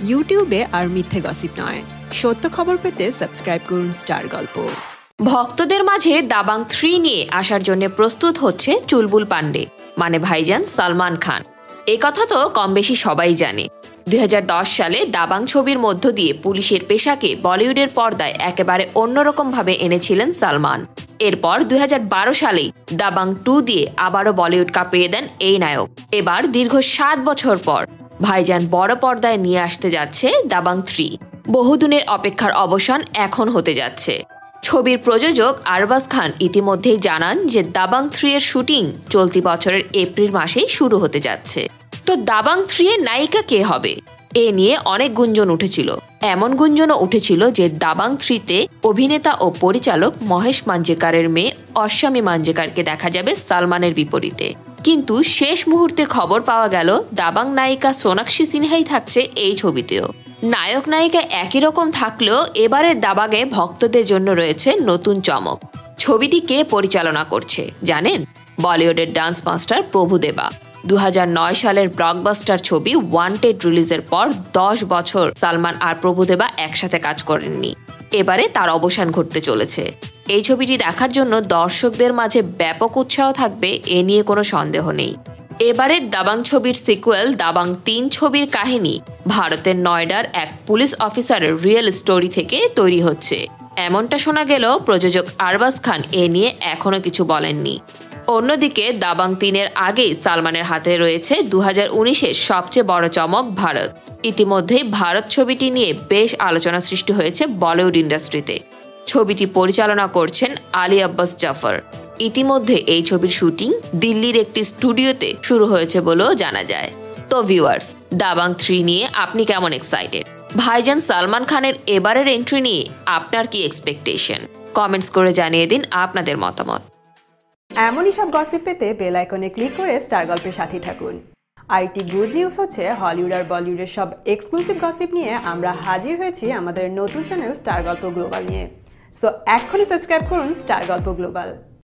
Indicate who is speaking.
Speaker 1: ইউটিউবে আর মিথ্যে গসিপ নয়, সত্য খবর পেতে সাবস্ক্রাইব করুন স্টার গল্প।
Speaker 2: ভক্তদের মাঝে দাবাং 3 নিয়ে আসার জন্য প্রস্তুত হচ্ছে চুলবুল পান্ডে মানে ভাইজান সালমান খান। এ কথা তো কম বেশি সবাই জানে। 2010 সালে দাবাং ছবির মধ্য দিয়ে পুলিশের পেশাকে বলিউডের পর্দায় একেবারে অন্যরকম ভাবে এনেছিলেন সালমান। এরপর 2012 সালেই দাবাং 2 দিয়ে আবারও বলিউড কাঁপিয়ে দেন এই নায়ক। এবার দীর্ঘ 7 বছর পর ভাইজান বড় পর্দায় নিয়ে আসতে যাচ্ছে দাবাং 3। বহুদিনের অপেক্ষার অবসান এখন হতে যাচ্ছে। ছবির প্রযোজক আরবাজ খান ইতিমধ্যেই জানান যে দাবাং 3 এর শুটিং চলতি বছরের এপ্রিল মাসেই শুরু হতে যাচ্ছে। তো দাবাং 3 এর নায়িকা কে হবে, এ নিয়ে অনেক গুঞ্জন উঠেছিল। এমন গুঞ্জনও উঠেছিল যে দাবাং 3 তে অভিনেতা ও পরিচালক মহেশ মাঞ্জরেকরের মেয়ে অশ্বামী মাঞ্জরেকরকে দেখা যাবে সালমানের বিপরীতে। কিন্তু শেষ মুহূর্তে খবর পাওয়া গেল দাবাং নায়িকা সোনাক্ষী সিনহাই থাকছে এই ছবিতেও। নায়ক নায়িকা একই রকম থাকলেও এবারের দাবাগে ভক্তদের জন্য রয়েছে নতুন চমক। ছবিটি কে পরিচালনা করছে জানেন? বলিউডের ডান্স মাস্টার প্রভুদেবা। 2009 সালের ব্লকবাস্টার ছবি ওয়ান্টেড রিলিজের পর 10 বছর সালমান আর প্রভুদেবা একসাথে কাজ করেননি। এবারে তার অবসান ঘটতে চলেছে। এই ছবিটি দেখার জন্য দর্শকদের মাঝে ব্যাপক উৎসাহ থাকবে, এ নিয়ে কোনো সন্দেহ নেই। এবারের দাবাং ছবির সিকুয়েল দাবাং 3 ছবির কাহিনী ভারতের নয়ডার এক পুলিশ অফিসারের রিয়েল স্টোরি থেকে তৈরি হচ্ছে, এমনটা শোনা গেলেও প্রযোজক আরবাজ খান এ নিয়ে এখনো কিছু বলেননি। অন্যদিকে দাবাং 3 এর আগেই সালমানের হাতে রয়েছে 2019-এর সবচেয়ে বড় চমক ভারত। ইতিমধ্যেই ভারত ছবিটি নিয়ে বেশ আলোচনা সৃষ্টি হয়েছে বলিউড ইন্ডাস্ট্রিতে। ছবিটি পরিচালনা করছেন আলী আব্বাস জাফর। ইতিমধ্যে এই ছবির শুটিং দিল্লির একটি স্টুডিওতে শুরু হয়েছে বলেও জানা যায়। তো ভিউয়ার্স, দাবাং 3 নিয়ে আপনি কেমন এক্সাইটেড? ভাইজান সালমান খানের এবারের এন্ট্রি নিয়ে আপনার কি এক্সপেকটেশন? কমেন্টস করে জানিয়ে দিন আপনাদের মতামত।
Speaker 1: এমনই সব গসিপ পেতে বেল আইকনে ক্লিক করে স্টার গল্পের সাথে থাকুন। আরেকটি গুড নিউজ হচ্ছে, হলিউড আর বলিউডের সব এক্সক্লুসিভ গসিপ নিয়ে আমরা হাজির হয়েছি আমাদের নতুন চ্যানেল স্টার গল্প গ্লোবাল নিয়ে। সো এখনই সাবস্ক্রাইব করুন স্টার গল্প গ্লোবাল।